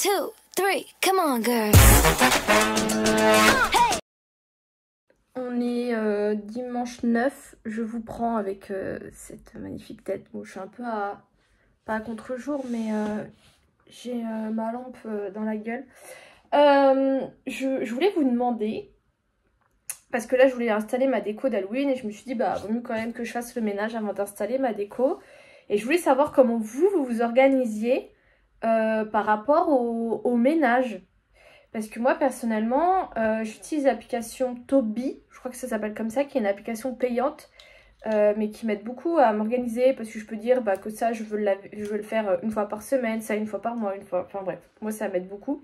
2, 3, come on girl. On est dimanche 9, je vous prends avec cette magnifique tête. Bon, je suis un peu pas à contre-jour, mais j'ai ma lampe dans la gueule. Je voulais vous demander, parce que là je voulais installer ma déco d'Halloween et je me suis dit bah vaut mieux quand même que je fasse le ménage avant d'installer ma déco. Et je voulais savoir comment vous organisiez par rapport au ménage. Parce que moi personnellement j'utilise l'application Toby, je crois que ça s'appelle comme ça, qui est une application payante. Mais qui m'aide beaucoup à m'organiser, parce que je peux dire bah, que ça je veux le faire une fois par semaine, ça une fois par mois, une fois, enfin bref, moi ça m'aide beaucoup.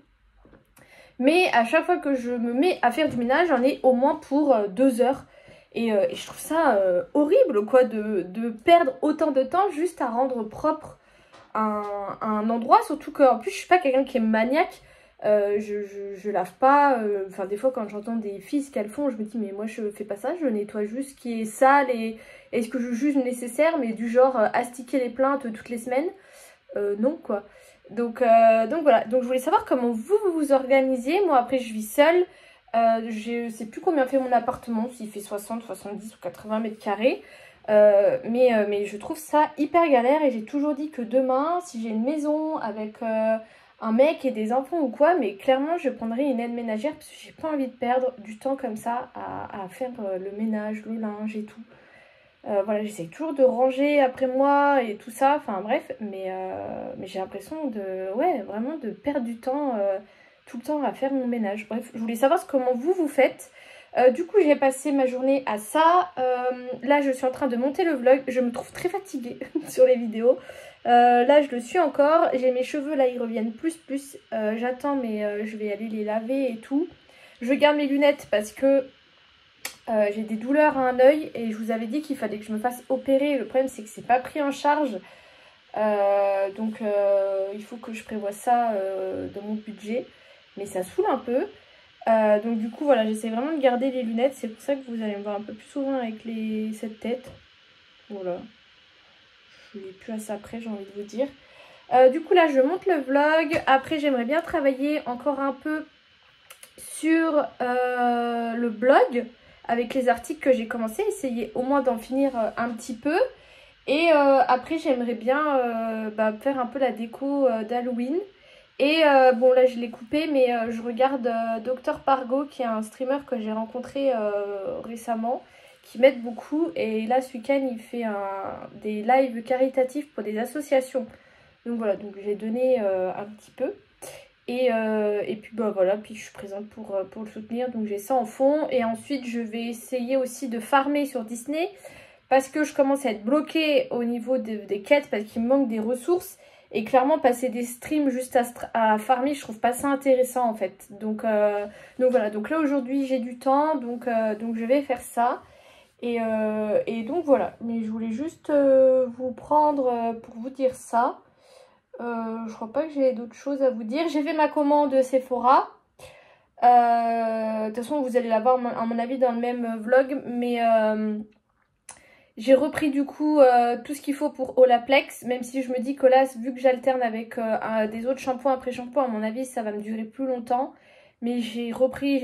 Mais à chaque fois que je me mets à faire du ménage, j'en ai au moins pour 2 heures. Et je trouve ça horrible quoi, de perdre autant de temps juste à rendre propre un endroit. Surtout qu'en plus je suis pas quelqu'un qui est maniaque. Je lave pas, enfin des fois quand j'entends des filles ce qu'elles font, je me dis mais moi je fais pas ça, je nettoie juste ce qui est sale et ce que je juge nécessaire, mais du genre astiquer les plaintes toutes les semaines, non quoi. Donc voilà, donc je voulais savoir comment vous organisiez. Moi après je vis seule, je sais plus combien fait mon appartement, s'il fait 60, 70 ou 80 mètres carrés. Mais je trouve ça hyper galère et j'ai toujours dit que demain, si j'ai une maison avec un mec et des enfants ou quoi, mais clairement je prendrai une aide ménagère parce que j'ai pas envie de perdre du temps comme ça à faire le ménage, le linge et tout. Voilà, j'essaie toujours de ranger après moi et tout ça, enfin bref, mais j'ai l'impression vraiment de perdre du temps tout le temps à faire mon ménage. Bref, je voulais savoir comment vous faites. Du coup, j'ai passé ma journée à ça. Là, je suis en train de monter le vlog. Je me trouve très fatiguée sur les vidéos. Là, je le suis encore. J'ai mes cheveux, là, ils reviennent plus. J'attends, mais je vais aller les laver et tout. Je garde mes lunettes parce que j'ai des douleurs à un œil. Et je vous avais dit qu'il fallait que je me fasse opérer. Le problème, c'est que c'est pas pris en charge. Donc, il faut que je prévoie ça dans mon budget. Mais ça saoule un peu. Donc du coup voilà, j'essaie vraiment de garder les lunettes. C'est pour ça que vous allez me voir un peu plus souvent avec cette tête. Voilà. Je suis plus à ça près, j'ai envie de vous dire. Du coup là je monte le vlog. Après j'aimerais bien travailler encore un peu sur le blog avec les articles que j'ai commencé. Essayer au moins d'en finir un petit peu. Et après j'aimerais bien faire un peu la déco d'Halloween. Et bon là je l'ai coupé, mais je regarde Dr Pargo, qui est un streamer que j'ai rencontré récemment, qui m'aide beaucoup. Et là ce week-end il fait des lives caritatifs pour des associations. Donc voilà, donc j'ai donné un petit peu. Et puis bah voilà, puis je suis présente pour le soutenir. Donc j'ai ça en fond. Et ensuite je vais essayer aussi de farmer sur Disney, parce que je commence à être bloquée au niveau des quêtes, parce qu'il me manque des ressources. Et clairement, passer des streams juste à farmer, je trouve pas ça intéressant en fait. Donc voilà, donc là aujourd'hui j'ai du temps, donc je vais faire ça. Et donc voilà, mais je voulais juste vous prendre pour vous dire ça. Je crois pas que j'ai d'autres choses à vous dire. J'ai fait ma commande Sephora. De toute façon, vous allez la voir à mon avis dans le même vlog, mais... j'ai repris du coup tout ce qu'il faut pour Olaplex, même si je me dis que là, vu que j'alterne avec des autres shampoings après shampoing, à mon avis ça va me durer plus longtemps. Mais j'ai refait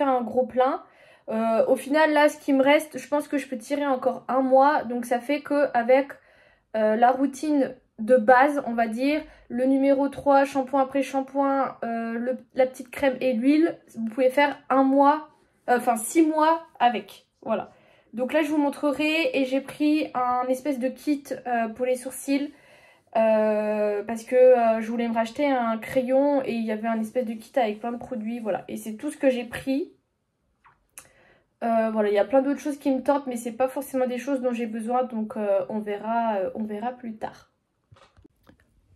un gros plein. Au final là, ce qui me reste, je pense que je peux tirer encore un mois. Donc ça fait qu'avec la routine de base, on va dire, le numéro 3, shampoing après shampoing, la petite crème et l'huile, vous pouvez faire un mois, enfin 6 mois avec, voilà. Donc là je vous montrerai, et j'ai pris un espèce de kit pour les sourcils parce que je voulais me racheter un crayon et il y avait un espèce de kit avec plein de produits, voilà. Et c'est tout ce que j'ai pris. Voilà, il y a plein d'autres choses qui me tentent, mais c'est pas forcément des choses dont j'ai besoin, donc on verra plus tard.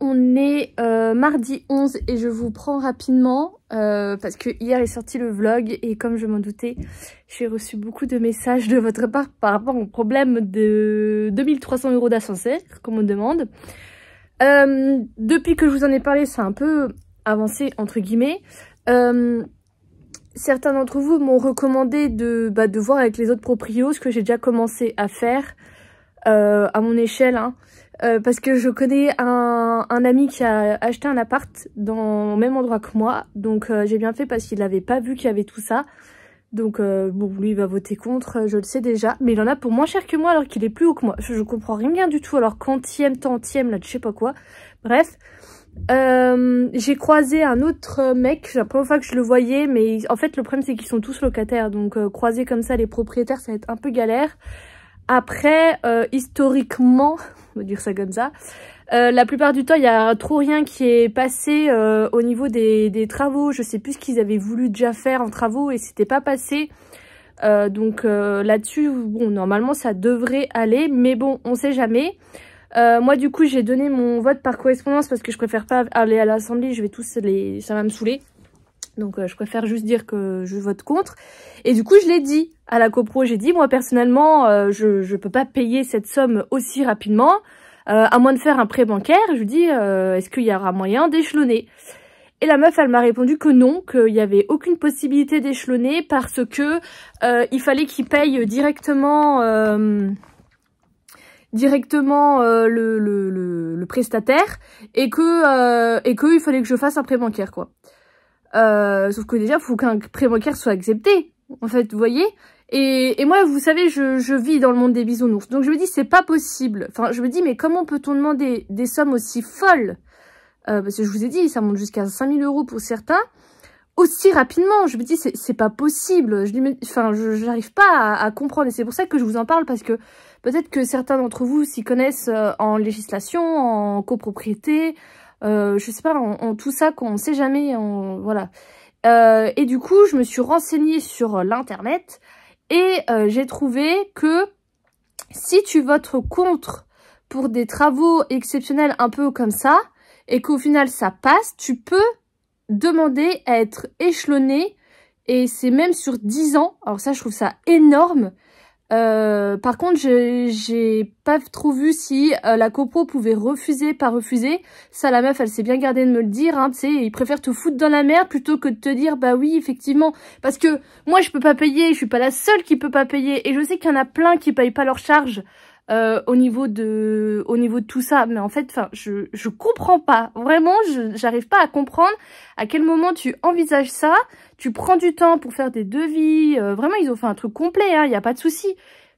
On est mardi 11 et je vous prends rapidement parce que hier est sorti le vlog et comme je m'en doutais, j'ai reçu beaucoup de messages de votre part par rapport au problème de 2300 € d'ascenseur, comme on demande. Depuis que je vous en ai parlé, ça a un peu avancé entre guillemets. Certains d'entre vous m'ont recommandé de voir avec les autres proprios, ce que j'ai déjà commencé à faire à mon échelle, hein. parce que je connais un ami qui a acheté un appart dans le même endroit que moi. Donc j'ai bien fait parce qu'il n'avait pas vu qu'il y avait tout ça. Donc bon, lui il va voter contre, je le sais déjà. Mais il en a pour moins cher que moi alors qu'il est plus haut que moi. Je comprends rien du tout. Alors quantième, tantième, là je sais pas quoi. Bref. J'ai croisé un autre mec, c'est la première fois que je le voyais, mais en fait le problème c'est qu'ils sont tous locataires, donc croiser comme ça les propriétaires ça va être un peu galère. Après, historiquement, on va dire ça comme ça, la plupart du temps il y a trop rien qui est passé au niveau des travaux. Je sais plus ce qu'ils avaient voulu déjà faire en travaux et c'était pas passé. Donc là-dessus, bon, normalement ça devrait aller, mais bon, on sait jamais. Moi du coup j'ai donné mon vote par correspondance parce que je préfère pas aller à l'assemblée, je vais tous les... ça va me saouler. Donc je préfère juste dire que je vote contre. Et du coup je l'ai dit à la copro, j'ai dit moi personnellement je peux pas payer cette somme aussi rapidement, à moins de faire un prêt bancaire. Je lui dis est-ce qu'il y aura moyen d'échelonner? Et la meuf elle m'a répondu que non, qu'il n'y avait aucune possibilité d'échelonner parce que il fallait qu'il paye directement... le prestataire et que il fallait que je fasse un prêt bancaire quoi. Sauf que déjà il faut qu'un prêt bancaire soit accepté en fait, vous voyez. Et moi vous savez je vis dans le monde des bisounours, donc je me dis c'est pas possible. Enfin je me dis mais comment peut-on demander des sommes aussi folles, parce que je vous ai dit ça monte jusqu'à 5000 € pour certains, aussi rapidement. Je me dis c'est pas possible. Je dis mais enfin j'arrive pas à comprendre, et c'est pour ça que je vous en parle, parce que peut-être que certains d'entre vous s'y connaissent en législation, en copropriété, je sais pas, en tout ça qu'on sait jamais, voilà. Et du coup je me suis renseignée sur l'internet et j'ai trouvé que si tu votes contre pour des travaux exceptionnels un peu comme ça et qu'au final ça passe, tu peux demander à être échelonné, et c'est même sur 10 ans. Alors ça je trouve ça énorme. Par contre j'ai pas trop vu si la copro pouvait refuser, pas refuser. Ça la meuf elle s'est bien gardée de me le dire, hein, tu sais, ils préfèrent te foutre dans la merde plutôt que de te dire bah oui effectivement, parce que moi je peux pas payer, je suis pas la seule qui peut pas payer, et je sais qu'il y en a plein qui payent pas leurs charges au niveau de tout ça. Mais en fait enfin je comprends pas, vraiment j'arrive pas à comprendre à quel moment tu envisages ça. Tu prends du temps pour faire des devis, vraiment ils ont fait un truc complet, hein, y a pas de souci.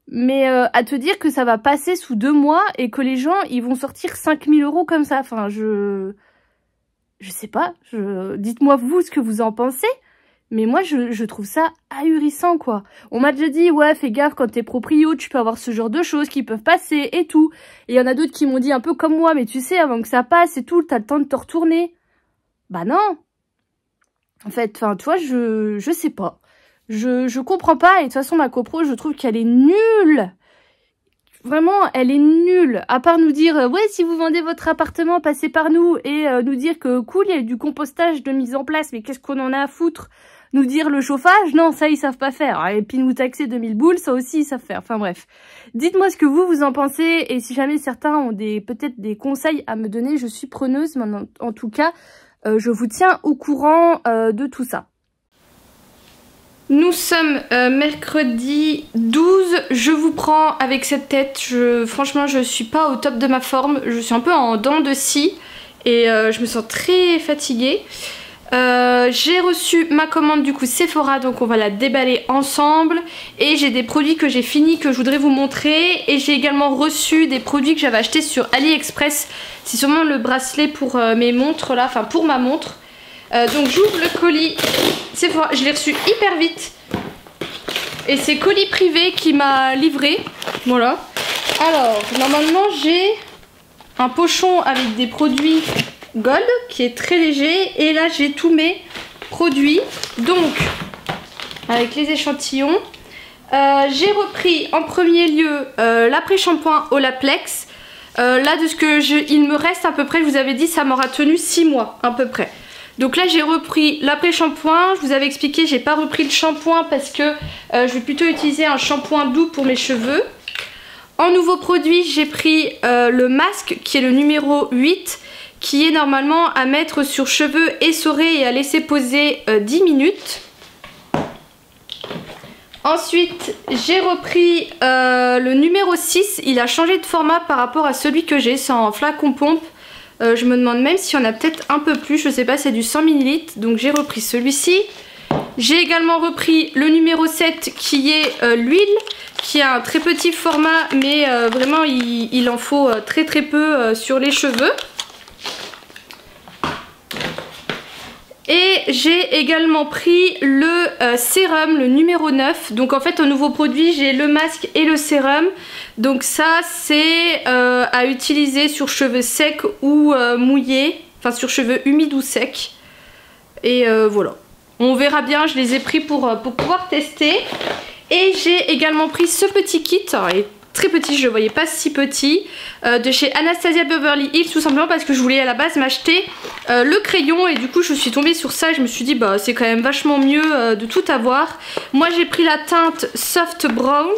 Mais à te dire que ça va passer sous 2 mois et que les gens ils vont sortir 5000 € comme ça, enfin je sais pas, dites-moi vous ce que vous en pensez. Mais moi je trouve ça ahurissant quoi. On m'a déjà dit ouais fais gaffe quand t'es proprio, tu peux avoir ce genre de choses qui peuvent passer et tout. Et il y en a d'autres qui m'ont dit un peu comme moi, mais tu sais avant que ça passe et tout, t'as le temps de te retourner. Bah non. En fait, enfin tu vois, je sais pas. Je comprends pas, et de toute façon ma copro je trouve qu'elle est nulle. Vraiment, elle est nulle. À part nous dire, ouais, si vous vendez votre appartement, passez par nous. Et nous dire que cool, il y a du compostage de mise en place. Mais qu'est-ce qu'on en a à foutre? Nous dire le chauffage, non, ça, ils savent pas faire. Et puis nous taxer 2000 boules, ça aussi, ils savent faire. Enfin bref. Dites-moi ce que vous en pensez. Et si jamais certains ont peut-être des conseils à me donner, je suis preneuse. Maintenant, en tout cas, je vous tiens au courant de tout ça. Nous sommes mercredi 12, je vous prends avec cette tête, franchement je suis pas au top de ma forme, je suis un peu en dents de scie et je me sens très fatiguée. J'ai reçu ma commande du coup Sephora, donc on va la déballer ensemble, et j'ai des produits que j'ai fini que je voudrais vous montrer, et j'ai également reçu des produits que j'avais achetés sur AliExpress. C'est sûrement le bracelet pour mes montres là, enfin pour ma montre. Donc j'ouvre le colis Sephora, je l'ai reçu hyper vite et c'est colis privé qui m'a livré, voilà. Alors normalement j'ai un pochon avec des produits Gold qui est très léger, et là j'ai tous mes produits, donc avec les échantillons. J'ai repris en premier lieu l'après-shampoing Olaplex. Là de ce que il me reste à peu près, je vous avais dit ça m'aura tenu 6 mois à peu près. Donc là j'ai repris l'après-shampoing, je vous avais expliqué, j'ai pas repris le shampoing parce que je vais plutôt utiliser un shampoing doux pour mes cheveux. En nouveau produit j'ai pris le masque qui est le numéro 8, qui est normalement à mettre sur cheveux essorés et à laisser poser 10 minutes. Ensuite, j'ai repris le numéro 6. Il a changé de format par rapport à celui que j'ai. C'est en flacon pompe. Je me demande même s'il y en a peut-être un peu plus. Je sais pas, c'est du 100 ml. Donc j'ai repris celui-ci. J'ai également repris le numéro 7 qui est l'huile. Qui a un très petit format. Mais vraiment, il en faut très peu sur les cheveux. Et j'ai également pris le sérum, le numéro 9. Donc en fait, au nouveau produit, j'ai le masque et le sérum. Donc ça, c'est à utiliser sur cheveux secs ou mouillés. Enfin, sur cheveux humides ou secs. Et voilà. On verra bien, je les ai pris pour pouvoir tester. Et j'ai également pris ce petit kit. Alors, il est très petit, je le voyais pas si petit, de chez Anastasia Beverly Hills, tout simplement parce que je voulais à la base m'acheter le crayon et du coup je suis tombée sur ça et je me suis dit bah c'est quand même vachement mieux de tout avoir. Moi j'ai pris la teinte Soft Brown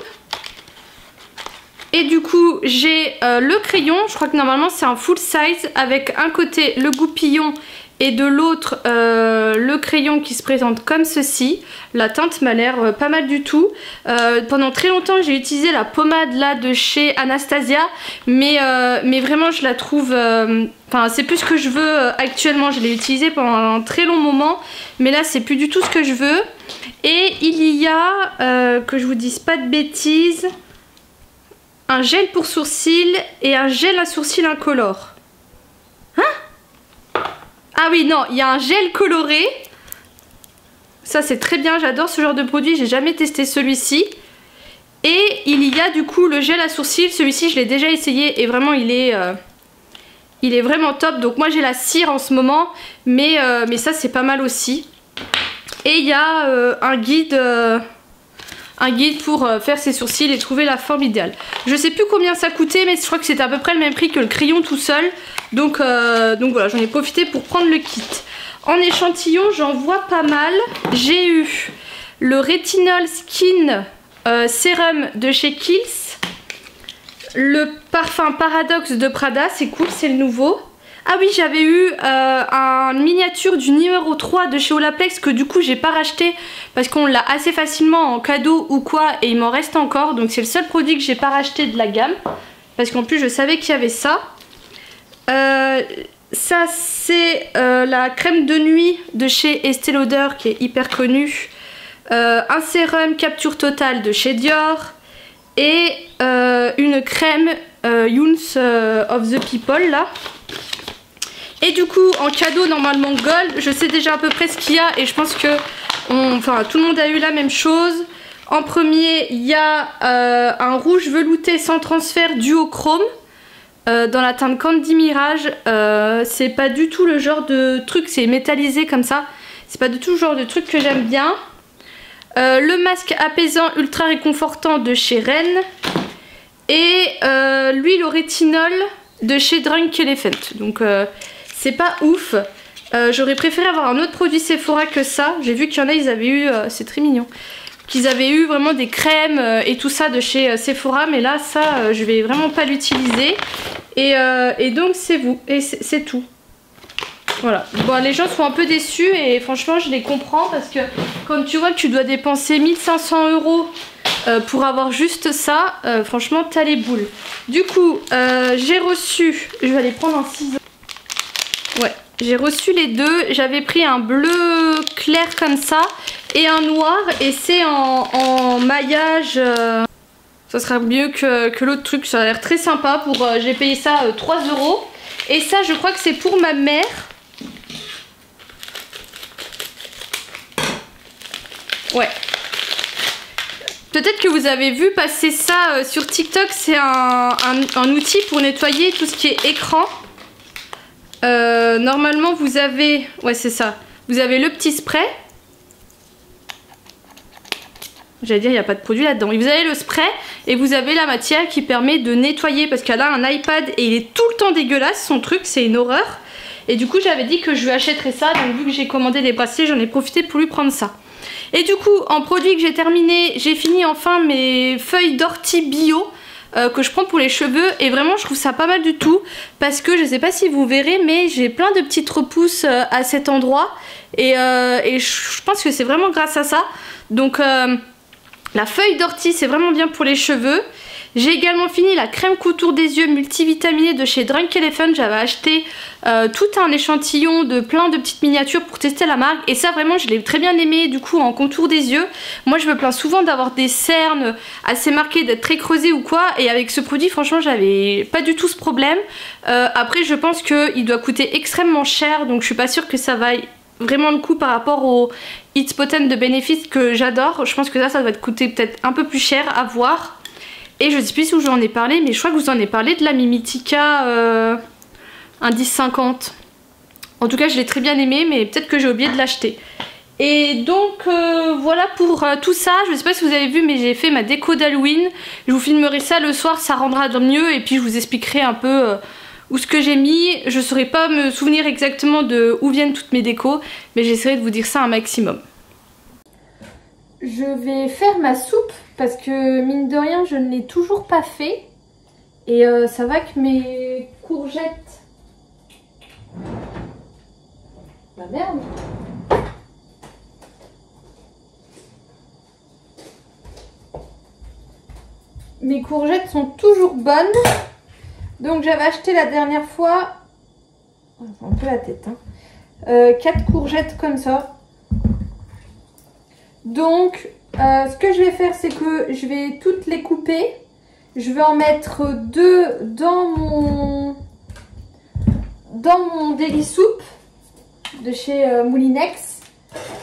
et du coup j'ai le crayon, je crois que normalement c'est un full size avec un côté le goupillon et de l'autre le crayon qui se présente comme ceci. La teinte m'a l'air pas mal du tout. Pendant très longtemps j'ai utilisé la pommade là de chez Anastasia, mais vraiment je la trouve, enfin c'est plus ce que je veux actuellement. Je l'ai utilisé pendant un très long moment, mais là c'est plus du tout ce que je veux. Et il y a, que je vous dise pas de bêtises, un gel pour sourcils et un gel à sourcils incolore. Ah oui, non, il y a un gel coloré. Ça, c'est très bien, j'adore ce genre de produit. J'ai jamais testé celui-ci. Et il y a du coup le gel à sourcils. Celui-ci, je l'ai déjà essayé et vraiment, il est vraiment top. Donc moi, j'ai la cire en ce moment. Mais ça, c'est pas mal aussi. Et il y a un guide pour faire ses sourcils et trouver la forme idéale. Je sais plus combien ça coûtait, mais je crois que c'était à peu près le même prix que le crayon tout seul. Donc voilà, j'en ai profité pour prendre le kit. En échantillon, j'en vois pas mal. J'ai eu le Retinol Skin Sérum de chez Kiehl's. Le parfum Paradoxe de Prada, c'est cool, c'est le nouveau. Ah oui, j'avais eu une miniature du numéro 3 de chez Olaplex que du coup j'ai pas racheté parce qu'on l'a assez facilement en cadeau ou quoi et il m'en reste encore. Donc c'est le seul produit que j'ai pas racheté de la gamme parce qu'en plus je savais qu'il y avait ça. Ça c'est la crème de nuit de chez Estée Lauder qui est hyper connue. Un sérum Capture Totale de chez Dior. Et une crème Younes of the People là. Et du coup en cadeau normalement Gold, je sais déjà à peu près ce qu'il y a et je pense que tout le monde a eu la même chose. En premier il y a un rouge velouté sans transfert duochrome dans la teinte Candy Mirage. C'est pas du tout le genre de truc, c'est métallisé comme ça. C'est pas du tout le genre de truc que j'aime bien. Le masque apaisant ultra réconfortant de chez Rennes. Et l'huile au rétinol de chez Drunk Elephant. Donc c'est pas ouf. J'aurais préféré avoir un autre produit Sephora que ça. J'ai vu qu'il y en a, ils avaient eu, c'est très mignon, qu'ils avaient eu vraiment des crèmes et tout ça de chez Sephora. Mais là ça je vais vraiment pas l'utiliser. Et donc c'est tout. Voilà, bon les gens sont un peu déçus et franchement je les comprends parce que quand tu vois que tu dois dépenser 1500 € pour avoir juste ça, franchement t'as les boules. Du coup j'ai reçu, je vais aller prendre un ciseau. Ouais, j'ai reçu les deux, j'avais pris un bleu clair comme ça et un noir et c'est en maillage. Ça sera mieux que l'autre truc, ça a l'air très sympa. J'ai payé ça 3 €. Et ça je crois que c'est pour ma mère. Ouais. Peut-être que vous avez vu passer ça sur TikTok. C'est un outil pour nettoyer tout ce qui est écran. Normalement vous avez... Ouais c'est ça. Vous avez le petit spray. J'allais dire il n'y a pas de produit là-dedans. Vous avez le spray et vous avez la matière qui permet de nettoyer. Parce qu'elle a un iPad et il est tout le temps dégueulasse son truc. C'est une horreur. Et du coup j'avais dit que je lui achèterais ça. Donc vu que j'ai commandé des bracelets j'en ai profité pour lui prendre ça. Et du coup en produit que j'ai terminé, j'ai fini enfin mes feuilles d'ortie bio que je prends pour les cheveux. Et vraiment je trouve ça pas mal du tout. Parce que je sais pas si vous verrez mais j'ai plein de petites repousses à cet endroit. Et je pense que c'est vraiment grâce à ça. Donc La feuille d'ortie, c'est vraiment bien pour les cheveux. J'ai également fini la crème contour des yeux multivitaminée de chez Drunk Elephant. J'avais acheté tout un échantillon de plein de petites miniatures pour tester la marque. Et ça vraiment je l'ai très bien aimé du coup en contour des yeux. Moi je me plains souvent d'avoir des cernes assez marquées, d'être très creusées ou quoi. Et avec ce produit franchement j'avais pas du tout ce problème. Après je pense qu'il doit coûter extrêmement cher. Donc je suis pas sûre que ça vaille vraiment le coup par rapport au It's Potent de Benefit que j'adore. Je pense que ça va te coûter peut-être un peu plus cher à voir. Et je sais plus où j'en ai parlé, mais je crois que vous en ai parlé de la Mimitica Indice 50. En tout cas, je l'ai très bien aimé, mais peut-être que j'ai oublié de l'acheter. Et donc, voilà pour tout ça. Je sais pas si vous avez vu, mais j'ai fait ma déco d'Halloween. Je vous filmerai ça le soir, ça rendra mieux. Et puis, je vous expliquerai un peu où ce que j'ai mis. Je saurais pas me souvenir exactement de où viennent toutes mes décos, mais j'essaierai de vous dire ça un maximum. Je vais faire ma soupe parce que mine de rien je ne l'ai toujours pas fait et ça va que mes courgettes... Bah merde. Mes courgettes sont toujours bonnes. Donc j'avais acheté la dernière fois... C'est un peu la tête hein. 4 courgettes comme ça. Donc, ce que je vais faire, c'est que je vais toutes les couper. Je vais en mettre 2 dans mon Daily Soup de chez Moulinex.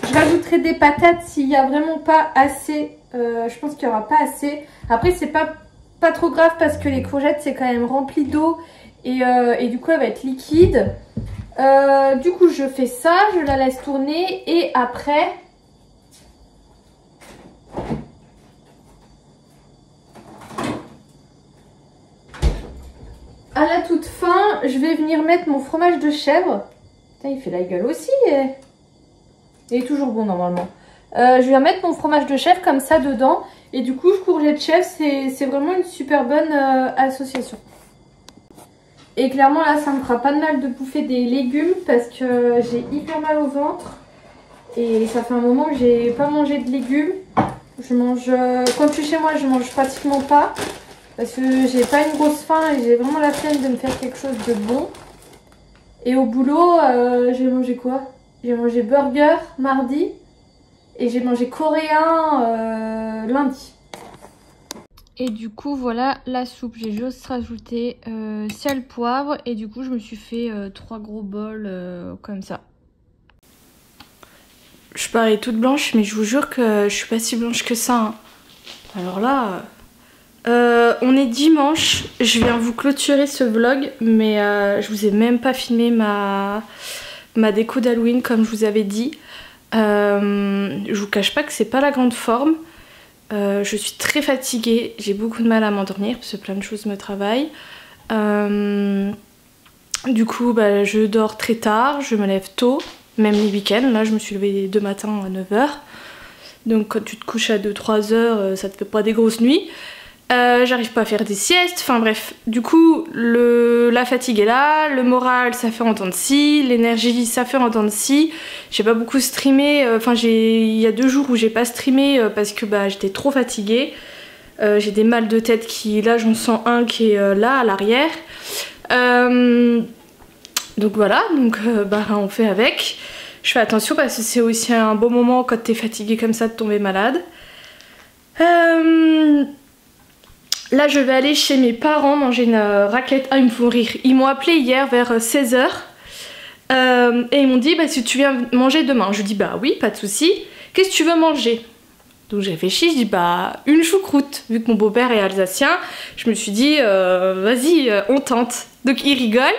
Je rajouterai des patates s'il n'y a vraiment pas assez. Je pense qu'il n'y aura pas assez. Après, c'est pas trop grave parce que les courgettes, c'est quand même rempli d'eau. Et du coup, elle va être liquide. Du coup, je fais ça. Je la laisse tourner. Et après... à la toute fin, je vais venir mettre mon fromage de chèvre. Putain, il fait la gueule aussi. Il est toujours bon normalement. Je vais mettre mon fromage de chèvre comme ça dedans. Et du coup, courgette chèvre, c'est vraiment une super bonne association. Et clairement, là, ça me fera pas de mal de bouffer des légumes parce que j'ai hyper mal au ventre. Et ça fait un moment que j'ai pas mangé de légumes. Je mange... quand je suis chez moi, je mange pratiquement pas. Parce que j'ai pas une grosse faim et j'ai vraiment la flemme de me faire quelque chose de bon. Et au boulot, j'ai mangé quoi? J'ai mangé burger mardi et j'ai mangé coréen lundi. Et du coup, voilà la soupe. J'ai juste rajouté sel, poivre et du coup, je me suis fait 3 gros bols comme ça. Je parais toute blanche, mais je vous jure que je suis pas si blanche que ça. Hein. Alors là... on est dimanche, je viens vous clôturer ce vlog, mais je vous ai même pas filmé ma déco d'Halloween comme je vous avais dit. Je vous cache pas que c'est pas la grande forme. Je suis très fatiguée, j'ai beaucoup de mal à m'endormir parce que plein de choses me travaillent. Du coup, bah, je dors très tard, je me lève tôt, même les week-ends. Là, je me suis levée demain matin à 9 h. Donc quand tu te couches à 2-3 heures, ça te fait pas des grosses nuits. J'arrive pas à faire des siestes, enfin bref, du coup la fatigue est là, le moral ça fait en temps de scie, l'énergie ça fait en temps de scie. J'ai pas beaucoup streamé, enfin il y a 2 jours où j'ai pas streamé parce que bah, j'étais trop fatiguée. J'ai des mal de tête qui, là j'en sens un qui est là à l'arrière. Donc voilà, donc bah, on fait avec. Je fais attention parce que c'est aussi un bon moment quand t'es fatiguée comme ça de tomber malade. Là je vais aller chez mes parents manger une raclette. Ah ils me font rire. Ils m'ont appelé hier vers 16 h et ils m'ont dit bah si tu viens manger demain. Je dis bah oui pas de souci. Qu'est-ce que tu veux manger? Donc j'ai réfléchi, je dis bah une choucroute. Vu que mon beau-père est alsacien, je me suis dit vas-y on tente. Donc il rigole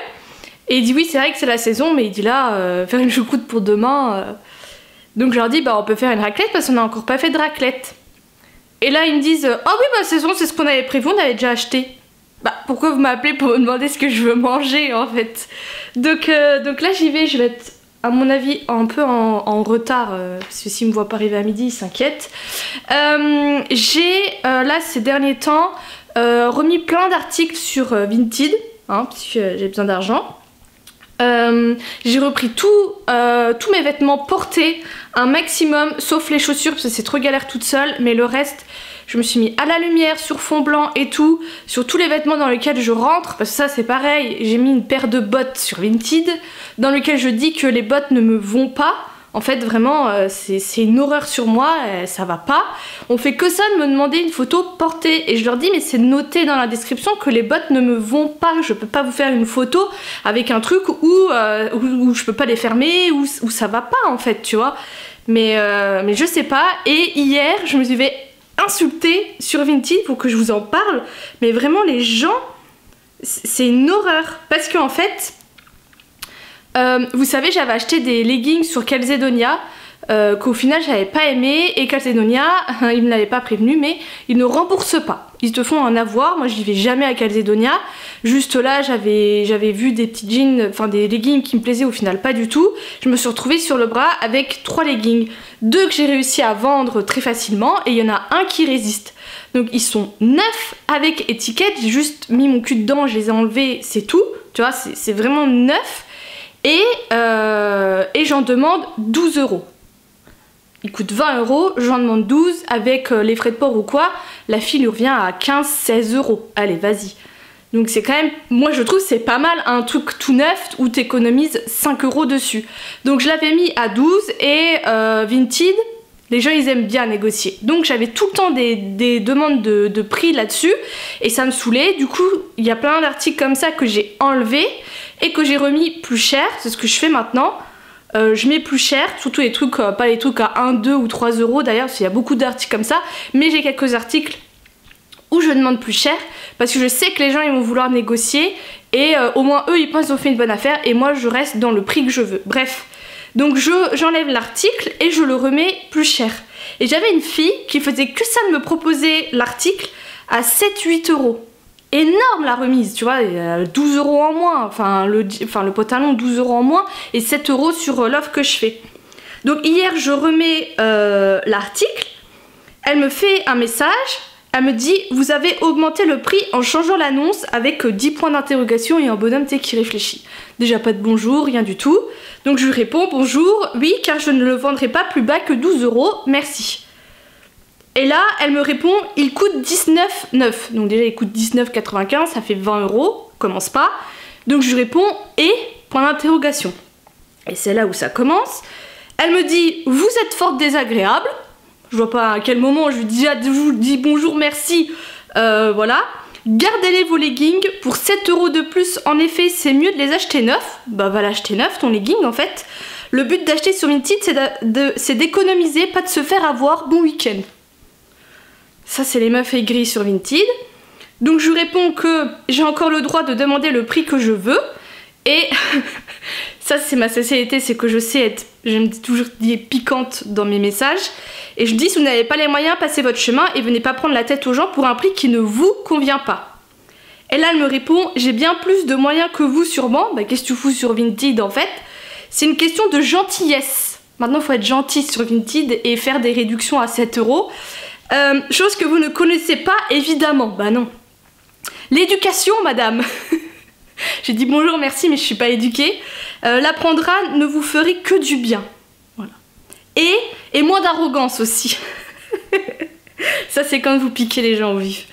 et il dit oui c'est vrai que c'est la saison, mais il dit là faire une choucroute pour demain. Donc je leur dis bah on peut faire une raclette parce qu'on n'a encore pas fait de raclette. Et là ils me disent oh oui bah c'est bon, c'est ce qu'on avait prévu, on avait déjà acheté. Bah pourquoi vous m'appelez pour me demander ce que je veux manger en fait. Donc là j'y vais, je vais être à mon avis un peu en retard parce que s'ils me voient pas arriver à midi ils s'inquiètent. J'ai là ces derniers temps remis plein d'articles sur Vinted hein, parce que j'ai besoin d'argent. J'ai repris tous mes vêtements portés, un maximum, sauf les chaussures parce que c'est trop galère toute seule, mais le reste, je me suis mis à la lumière sur fond blanc et tout, sur tous les vêtements dans lesquels je rentre, parce que ça c'est pareil, j'ai mis une paire de bottes sur Vinted, dans lequel je dis que les bottes ne me vont pas. En fait vraiment c'est une horreur sur moi, ça va pas. On fait que ça de me demander une photo portée et je leur dis mais c'est noté dans la description que les bottes ne me vont pas, je peux pas vous faire une photo avec un truc où je peux pas les fermer, où ça va pas en fait tu vois. Mais je sais pas, et hier je me suis fait insulter sur Vinted pour que je vous en parle, mais vraiment les gens, c'est une horreur parce qu'en fait vous savez, j'avais acheté des leggings sur Calzedonia qu'au final j'avais pas aimé, et Calzedonia, ils ne l'avaient pas prévenu, mais ils ne remboursent pas. Ils te font un avoir, moi je n'y vais jamais à Calzedonia. Juste là j'avais vu des petits jeans, enfin des leggings qui me plaisaient, au final pas du tout. Je me suis retrouvée sur le bras avec 3 leggings, 2 que j'ai réussi à vendre très facilement et il y en a un qui résiste. Donc ils sont neufs avec étiquette, j'ai juste mis mon cul dedans, je les ai enlevés, c'est tout. Tu vois, c'est vraiment neuf. Et j'en demande 12 €. Il coûte 20 €, j'en demande 12 avec les frais de port ou quoi. La fille lui revient à 15-16 €. Allez, vas-y. Donc c'est quand même, moi je trouve c'est pas mal un truc tout neuf où t'économises 5 € dessus. Donc je l'avais mis à 12 et Vinted, les gens ils aiment bien négocier. Donc j'avais tout le temps des demandes de prix là-dessus et ça me saoulait. Du coup il y a plein d'articles comme ça que j'ai enlevés et que j'ai remis plus cher, c'est ce que je fais maintenant. Je mets plus cher, surtout les trucs, pas les trucs à 1, 2 ou 3 € d'ailleurs, parce qu'il y a beaucoup d'articles comme ça, mais j'ai quelques articles où je demande plus cher, parce que je sais que les gens ils vont vouloir négocier, et au moins eux ils pensent qu'ils ont fait une bonne affaire, et moi je reste dans le prix que je veux. Bref, donc j'enlève l'article et je le remets plus cher. Et j'avais une fille qui faisait que ça de me proposer l'article à 7-8 €. Énorme la remise, tu vois, 12 € en moins, enfin le pantalon 12 € en moins et 7 € sur l'offre que je fais. Donc hier je remets l'article, elle me fait un message, elle me dit vous avez augmenté le prix en changeant l'annonce avec 10 points d'interrogation et un bonhomme qui réfléchit. Déjà pas de bonjour, rien du tout. Donc je lui réponds bonjour, oui car je ne le vendrai pas plus bas que 12 €, merci. Et là, elle me répond, il coûte 19,9. Donc déjà, il coûte 19,95, ça fait 20 €, commence pas. Donc je lui réponds, et point d'interrogation. Et c'est là où ça commence. Elle me dit, vous êtes fort désagréable. Je vois pas à quel moment je lui dis bonjour, merci. Voilà. Gardez-les vos leggings pour 7 € de plus. En effet, c'est mieux de les acheter neufs. Bah va l'acheter neuf, ton legging en fait. Le but d'acheter sur Vinted, c'est d'économiser, pas de se faire avoir. Bon week-end. Ça c'est les meufs aigries sur Vinted. Donc je lui réponds que j'ai encore le droit de demander le prix que je veux. Et ça c'est ma spécialité, c'est que j'aime toujours dire piquante dans mes messages. Et je dis si vous n'avez pas les moyens, passez votre chemin et venez pas prendre la tête aux gens pour un prix qui ne vous convient pas. Et là elle me répond, j'ai bien plus de moyens que vous sûrement. Bah qu'est-ce que tu fous sur Vinted en fait? C'est une question de gentillesse. Maintenant il faut être gentil sur Vinted et faire des réductions à 7 €. Chose que vous ne connaissez pas évidemment, bah non. L'éducation madame. J'ai dit bonjour merci mais je suis pas éduquée. L'apprendra ne vous ferait que du bien. Voilà. Et moins d'arrogance aussi. Ça c'est quand vous piquez les gens au vif.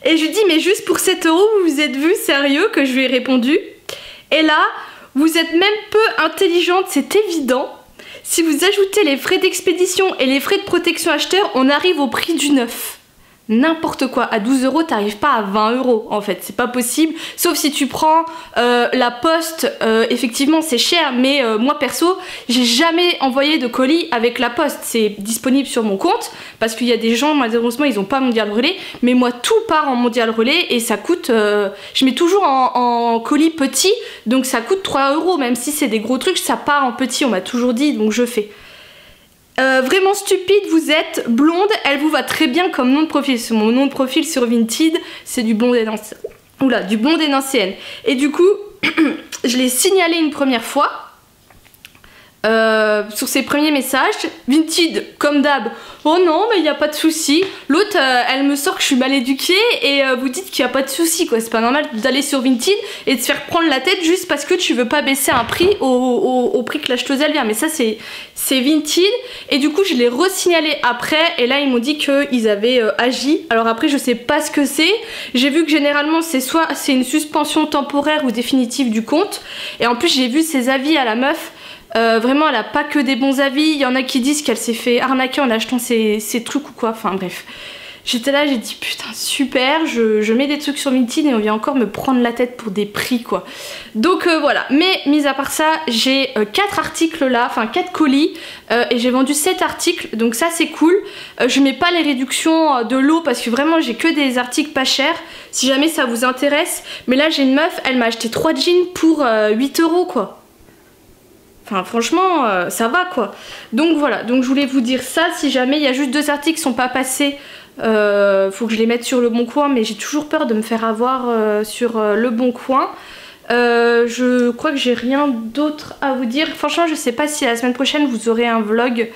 Et je lui dis mais juste pour 7 € vous vous êtes vu sérieux, que je lui ai répondu. Et là vous êtes même peu intelligente, c'est évident. Si vous ajoutez les frais d'expédition et les frais de protection acheteur, on arrive au prix du neuf. N'importe quoi, à 12 € t'arrives pas à 20 € en fait, c'est pas possible. Sauf si tu prends la poste, effectivement c'est cher, mais moi perso, j'ai jamais envoyé de colis avec la poste. C'est disponible sur mon compte, parce qu'il y a des gens, malheureusement ils ont pas Mondial Relais, mais moi tout part en Mondial Relais et ça coûte, je mets toujours en colis petit, donc ça coûte 3 €, même si c'est des gros trucs, ça part en petit, on m'a toujours dit, donc je fais. Vraiment stupide vous êtes, blonde, elle vous va très bien comme nom de profil. Mon nom de profil sur Vinted, c'est du blonde énancéenne. Oula, du blonde énancéenne. Et du coup, je l'ai signalé une première fois. sur ses premiers messages. Vinted, comme d'hab, oh non mais il n'y a pas de souci. L'autre elle me sort que je suis mal éduquée et vous dites qu'il n'y a pas de souci quoi. C'est pas normal d'aller sur Vinted et de se faire prendre la tête juste parce que tu veux pas baisser un prix au prix que l'acheteuse elle vient. Mais ça c'est Vinted. Et du coup je l'ai re-signalé après et là ils m'ont dit qu'ils avaient agi. Alors après je sais pas ce que c'est. J'ai vu que généralement c'est soit c'est une suspension temporaire ou définitive du compte. Et en plus j'ai vu ses avis à la meuf. Vraiment elle a pas que des bons avis. Il y en a qui disent qu'elle s'est fait arnaquer en achetant ses trucs ou quoi. Enfin bref. J'étais là, j'ai dit putain super, je mets des trucs sur Vinted et on vient encore me prendre la tête pour des prix quoi. Donc voilà, mais mis à part ça, j'ai 4 articles là, enfin 4 colis et j'ai vendu 7 articles, donc ça c'est cool. Je mets pas les réductions de lot parce que vraiment j'ai que des articles pas chers, si jamais ça vous intéresse. Mais là j'ai une meuf, elle m'a acheté 3 jeans pour 8 € quoi. Enfin franchement ça va quoi. Donc voilà, donc je voulais vous dire ça, si jamais il y a juste 2 articles qui sont pas passés. Faut que je les mette sur Le Bon Coin, mais j'ai toujours peur de me faire avoir sur Le Bon Coin. Je crois que j'ai rien d'autre à vous dire. Franchement je sais pas si la semaine prochaine vous aurez un vlog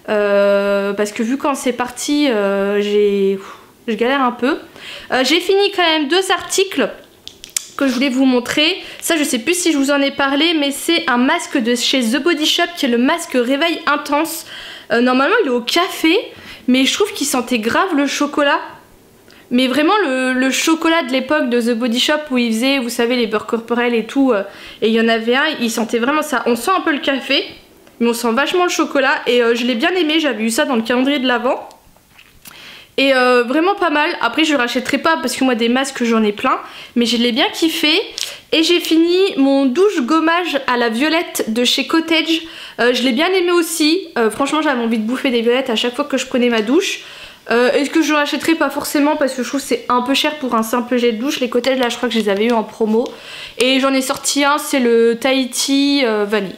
parce que vu quand c'est parti je galère un peu. J'ai fini quand même 2 articles que je voulais vous montrer. Ça je sais plus si je vous en ai parlé, mais c'est un masque de chez The Body Shop qui est le masque réveil intense. Normalement il est au café, mais je trouve qu'il sentait grave le chocolat. Mais vraiment le chocolat de l'époque de The Body Shop où ils faisaient, vous savez, les beurres corporels et tout. Et il y en avait un, il sentait vraiment ça. On sent un peu le café, mais on sent vachement le chocolat. Et je l'ai bien aimé, j'avais eu ça dans le calendrier de l'Avent. Et vraiment pas mal. Après je rachèterai pas parce que moi des masques j'en ai plein. Mais je l'ai bien kiffé. Et j'ai fini mon douche gommage à la violette de chez Cottage. Je l'ai bien aimé aussi. Franchement j'avais envie de bouffer des violettes à chaque fois que je prenais ma douche. Est-ce que je rachèterai? Pas forcément parce que je trouve que c'est un peu cher pour un simple jet de douche. Les Cottage là je crois que je les avais eu en promo. Et j'en ai sorti un, c'est le Tahiti vanille.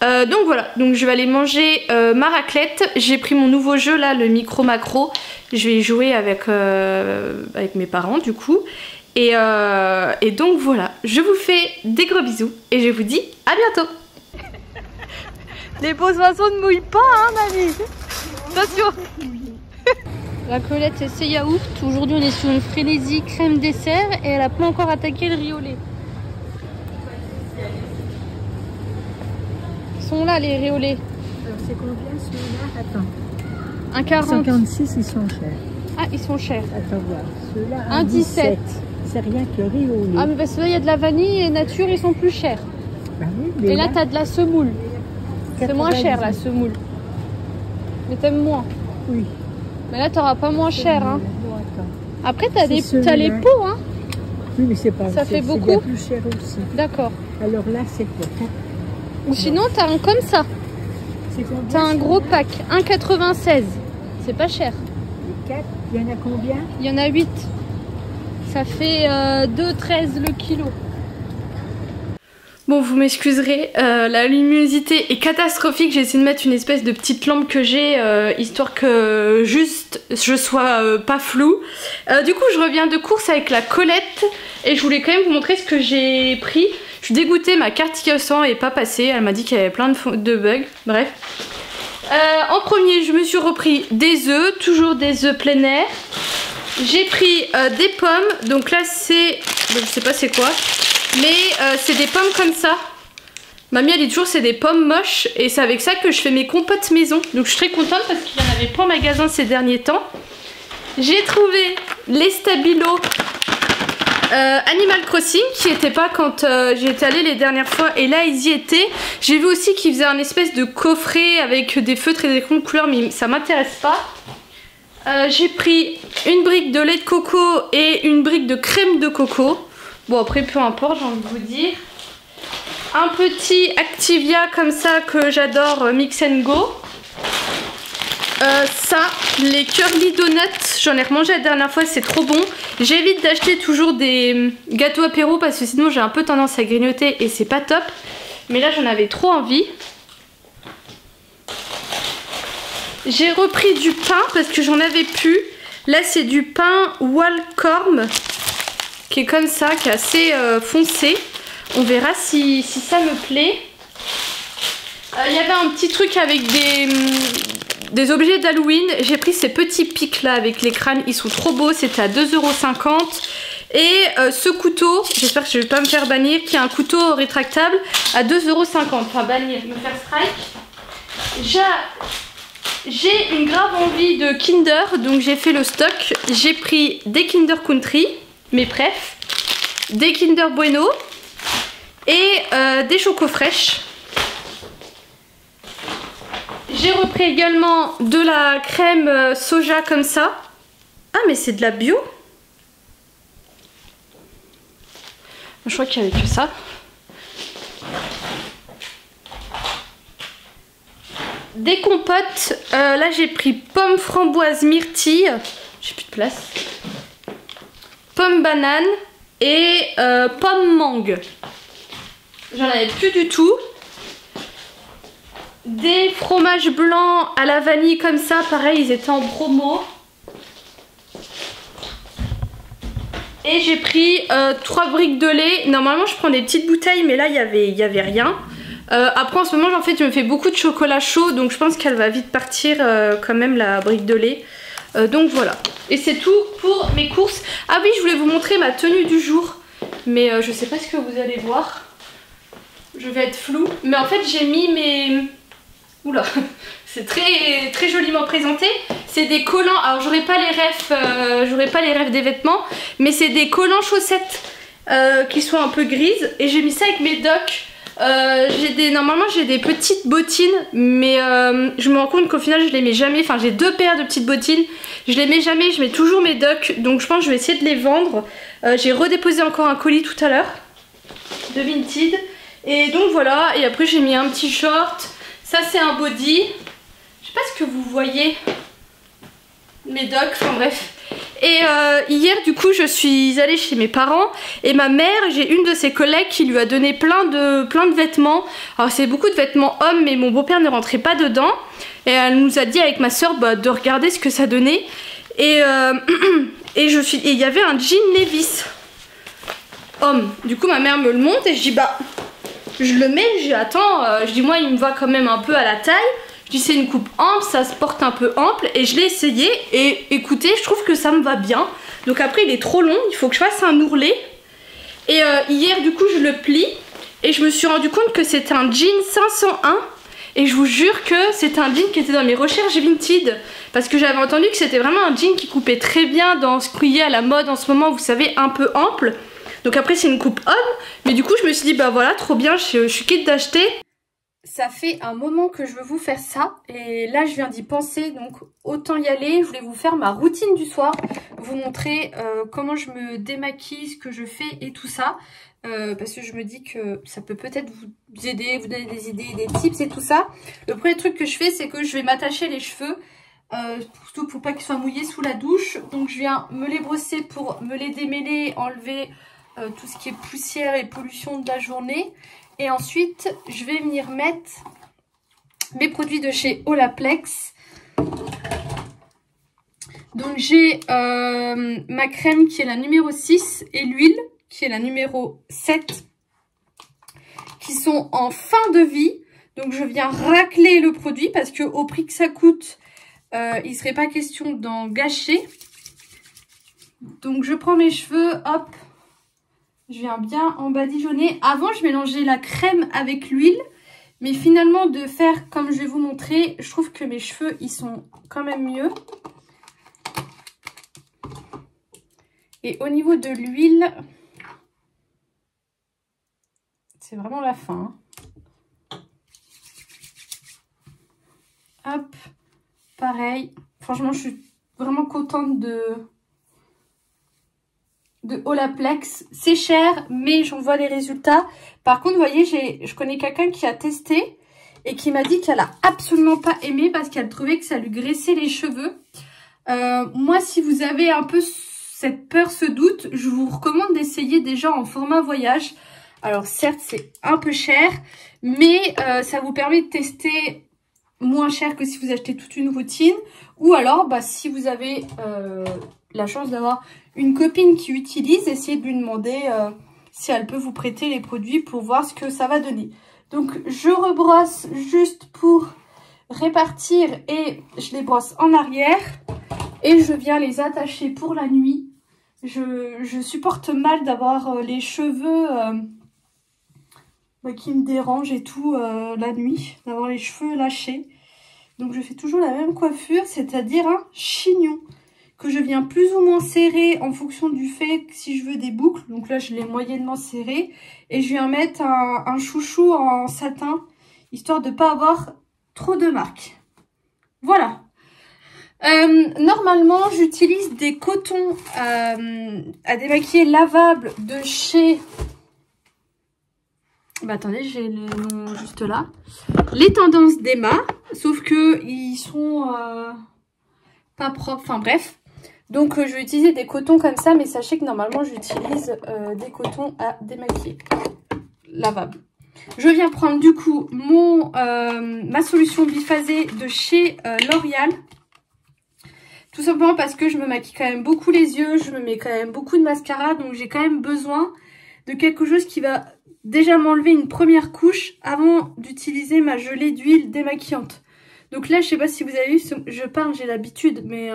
Donc voilà, donc je vais aller manger ma raclette. J'ai pris mon nouveau jeu là, le micro macro. Je vais y jouer avec mes parents du coup. Et donc voilà, je vous fais des gros bisous et je vous dis à bientôt. Les beaux oiseaux ne mouillent pas hein mamie. Attention. La Colette c'est yaourt. Aujourd'hui on est sur une frénésie crème dessert et elle a pas encore attaqué le riz au lait. Ils sont là les riz au lait. Alors c'est combien ceux-là? Attends. 1,40. 56 ils sont chers. Ah ils sont chers. Attends voir. Ceux-là 1,17. C'est rien que riz au lait. Ah mais parce que là il y a de la vanille et nature ils sont plus chers. Bah oui, mais Et là t'as de la semoule. C'est moins cher la 90. semoule. Mais t'aimes moins. Oui. Mais là t'auras pas moins cher hein. Bon, attends. Après t'as C'est les ceux-là. pots hein. Oui mais c'est pas. Ça fait c'est beaucoup. bien plus cher aussi. D'accord. Alors là c'est quoi? Ou sinon t'as un comme ça. C'est combien? T'as un gros pack. 1,96. C'est pas cher. Les 4, il y en a combien? Il y en a 8. Ça fait 2,13 le kilo. Bon vous m'excuserez, la luminosité est catastrophique. J'ai essayé de mettre une espèce de petite lampe que j'ai histoire que juste je sois pas floue. Du coup je reviens de course avec la Colette et je voulais quand même vous montrer ce que j'ai pris. Je suis dégoûtée, ma carte Ticket est pas passée. Elle m'a dit qu'il y avait plein de bugs. Bref. En premier je me suis repris des œufs, toujours des œufs plein air. J'ai pris des pommes, donc là c'est, je sais pas c'est quoi, mais c'est des pommes comme ça. Mamie elle dit toujours c'est des pommes moches et c'est avec ça que je fais mes compotes maison. Donc je suis très contente parce qu'il n'y en avait pas en magasin ces derniers temps. J'ai trouvé les Stabilo Animal Crossing qui n'étaient pas quand j'étais allée les dernières fois et là ils y étaient. J'ai vu aussi qu'ils faisaient un espèce de coffret avec des feutres et des couleurs mais ça m'intéresse pas. J'ai pris une brique de lait de coco et une brique de crème de coco. Bon après peu importe j'ai envie de vous dire. Un petit Activia comme ça que j'adore, Mix and Go. Ça, les Curly Donuts, j'en ai remangé la dernière fois, c'est trop bon. J'évite d'acheter toujours des gâteaux apéro parce que sinon j'ai un peu tendance à grignoter et c'est pas top. Mais là j'en avais trop envie. J'ai repris du pain parce que j'en avais plus. Là c'est du pain Walcorm qui est comme ça, qui est assez foncé. On verra si ça me plaît. Il y avait un petit truc avec des objets d'Halloween. J'ai pris ces petits pics là avec les crânes, ils sont trop beaux, c'était à 2,50 €. Et ce couteau, j'espère que je vais pas me faire bannir, qui est un couteau rétractable à 2,50 €. Enfin bannir, me faire strike. J'ai une grave envie de Kinder, donc j'ai fait le stock. J'ai pris des Kinder Country, mes préf, des Kinder Bueno et des Choco Fraîches. J'ai repris également de la crème soja comme ça. Ah mais c'est de la bio. Je crois qu'il n'y avait que ça. Des compotes. Là j'ai pris pomme, framboise, myrtille. J'ai plus de place. Pomme, banane et pomme, mangue. J'en avais plus du tout. Des fromages blancs à la vanille comme ça. Pareil, ils étaient en promo. Et j'ai pris 3 briques de lait. Normalement je prends des petites bouteilles, mais là il y avait rien. Après en ce moment en fait je me fais beaucoup de chocolat chaud, donc je pense qu'elle va vite partir quand même la brique de lait. Donc voilà. Et c'est tout pour mes courses. Ah oui, je voulais vous montrer ma tenue du jour, mais je sais pas ce que vous allez voir. Je vais être floue. Mais en fait j'ai mis mes... Oula, c'est très joliment présenté. C'est des collants, alors j'aurai pas les refs des vêtements, mais c'est des collants chaussettes qui sont un peu grises. Et j'ai mis ça avec mes docks. Normalement j'ai des petites bottines, mais je me rends compte qu'au final je les mets jamais. Enfin j'ai 2 paires de petites bottines, je les mets jamais, je mets toujours mes docks. Donc je pense que je vais essayer de les vendre. J'ai redéposé encore un colis tout à l'heure de Vinted. Et donc voilà, et après j'ai mis un petit short. Ça c'est un body. Je sais pas ce que vous voyez. Mes docks, enfin bref. Et hier du coup je suis allée chez mes parents. Et ma mère, j'ai une de ses collègues qui lui a donné plein de vêtements. Alors c'est beaucoup de vêtements hommes, mais mon beau-père ne rentrait pas dedans. Et elle nous a dit avec ma soeur de regarder ce que ça donnait. Et il y avait un jean Levi's homme. Du coup ma mère me le montre et je dis bah... Je le mets, je dis moi il me va quand même un peu à la taille. Je dis c'est une coupe ample, ça se porte un peu ample. Et je l'ai essayé et écoutez, je trouve que ça me va bien. Donc après il est trop long, il faut que je fasse un ourlet. Et hier du coup je le plie. Et je me suis rendu compte que c'était un jean 501. Et je vous jure que c'était un jean qui était dans mes recherches Vinted. Parce que j'avais entendu que c'était vraiment un jean qui coupait très bien dans ce qui est à la mode en ce moment, vous savez, un peu ample. Donc après c'est une coupe homme, mais du coup je me suis dit bah voilà trop bien, je suis quitte d'acheter. Ça fait un moment que je veux vous faire ça et là je viens d'y penser, donc autant y aller. Je voulais vous faire ma routine du soir, vous montrer comment je me démaquille, ce que je fais et tout ça. Parce que je me dis que ça peut peut-être vous aider, vous donner des idées, des tips et tout ça. Le premier truc que je fais c'est que je vais m'attacher les cheveux. Surtout pour pas qu'ils soient mouillés sous la douche. Donc je viens me les brosser pour me les démêler, enlever tout ce qui est poussière et pollution de la journée. Et ensuite je vais venir mettre mes produits de chez Olaplex. Donc j'ai ma crème qui est la numéro 6 et l'huile qui est la numéro 7 qui sont en fin de vie. Donc je viens racler le produit parce que au prix que ça coûte, il ne serait pas question d'en gâcher. Donc je prends mes cheveux, hop, je viens bien en badigeonner. Avant je mélangeais la crème avec l'huile, mais finalement de faire comme je vais vous montrer, je trouve que mes cheveux ils sont quand même mieux. Et au niveau de l'huile, c'est vraiment la fin. Hop, pareil. Franchement, je suis vraiment contente de Olaplex. C'est cher, mais j'en vois les résultats. Par contre, vous voyez, je connais quelqu'un qui a testé et qui m'a dit qu'elle a absolument pas aimé parce qu'elle trouvait que ça lui graissait les cheveux. Moi, si vous avez un peu cette peur, ce doute, je vous recommande d'essayer déjà en format voyage. Alors certes, c'est un peu cher, mais ça vous permet de tester moins cher que si vous achetez toute une routine. Ou alors, si vous avez la chance d'avoir une copine qui utilise, essayez de lui demander si elle peut vous prêter les produits pour voir ce que ça va donner. Donc je rebrosse juste pour répartir et je les brosse en arrière. Et je viens les attacher pour la nuit. Je supporte mal d'avoir les cheveux qui me dérangent et tout la nuit. D'avoir les cheveux lâchés. Donc je fais toujours la même coiffure, c'est-à-dire un chignon. Que je viens plus ou moins serrer en fonction du fait que si je veux des boucles. Donc là je l'ai moyennement serré. Et je viens mettre un chouchou en satin. Histoire de ne pas avoir trop de marques. Voilà. Normalement j'utilise des cotons à démaquiller lavables de chez... Bah attendez, j'ai le nom juste là. Les tendances d'Emma, sauf que ils sont pas propres, enfin bref. Donc je vais utiliser des cotons comme ça, mais sachez que normalement j'utilise des cotons à démaquiller lavables. Je viens prendre du coup ma solution biphasée de chez L'Oréal. Tout simplement parce que je me maquille quand même beaucoup les yeux, je me mets quand même beaucoup de mascara, donc j'ai quand même besoin de quelque chose qui va déjà m'enlever une première couche avant d'utiliser ma gelée d'huile démaquillante. Donc là, je sais pas si vous avez vu, je parle, j'ai l'habitude, mais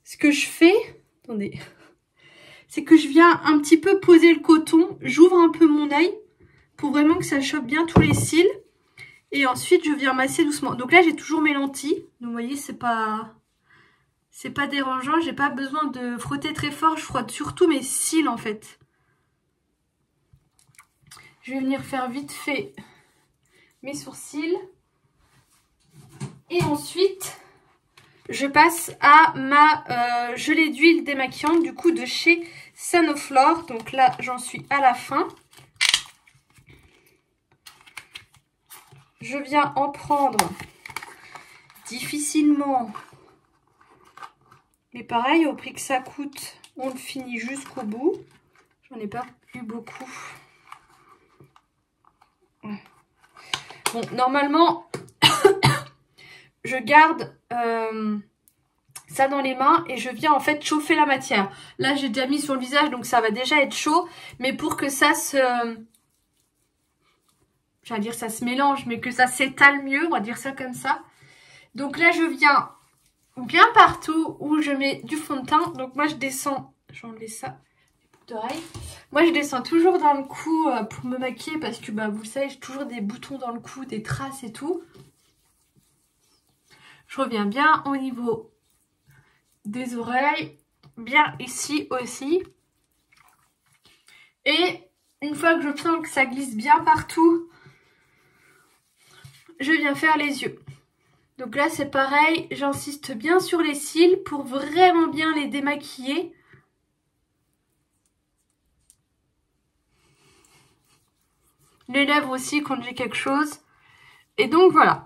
ce que je fais, attendez, c'est que je viens un petit peu poser le coton, j'ouvre un peu mon œil pour vraiment que ça chope bien tous les cils. Et ensuite, je viens masser doucement. Donc là, j'ai toujours mes lentilles, donc vous voyez, c'est pas dérangeant, j'ai pas besoin de frotter très fort, je frotte surtout mes cils en fait. Je vais venir faire vite fait mes sourcils. Et ensuite, je passe à ma gelée d'huile démaquillante du coup de chez Sanoflore. Donc là, j'en suis à la fin. Je viens en prendre difficilement. Mais pareil, au prix que ça coûte, on le finit jusqu'au bout. J'en ai pas eu beaucoup. Bon, normalement, je garde ça dans les mains et je viens en fait chauffer la matière. Là, j'ai déjà mis sur le visage, donc ça va déjà être chaud. Mais pour que ça se... j'allais dire ça se mélange, mais que ça s'étale mieux, on va dire ça comme ça. Donc là, je viens bien partout où je mets du fond de teint. Donc moi, je descends... Je vais enlever ça. Moi je descends toujours dans le cou pour me maquiller parce que bah, vous le savez, j'ai toujours des boutons dans le cou, des traces et tout. Je reviens bien au niveau des oreilles, bien ici aussi. Et une fois que je sens que ça glisse bien partout, je viens faire les yeux. Donc là c'est pareil, j'insiste bien sur les cils pour vraiment bien les démaquiller. Les lèvres aussi quand j'ai quelque chose. Et donc voilà.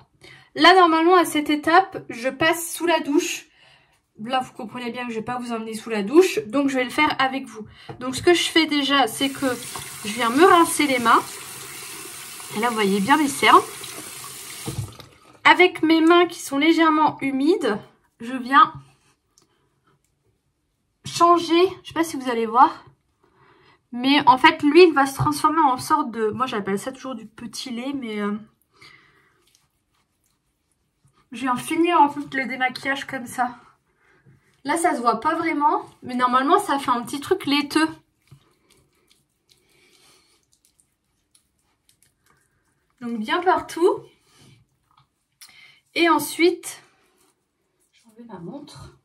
Là normalement à cette étape je passe sous la douche. Là vous comprenez bien que je vais pas vous emmener sous la douche. Donc je vais le faire avec vous. Donc ce que je fais déjà c'est que je viens me rincer les mains. Et là vous voyez bien mes cernes. Avec mes mains qui sont légèrement humides, je viens changer. Je sais pas si vous allez voir. Mais en fait, l'huile va se transformer en sorte de... Moi, j'appelle ça toujours du petit lait, mais... je viens finir en fait le démaquillage comme ça. Là, ça se voit pas vraiment, mais normalement, ça fait un petit truc laiteux. Donc, bien partout. Et ensuite, je vais enlever ma montre.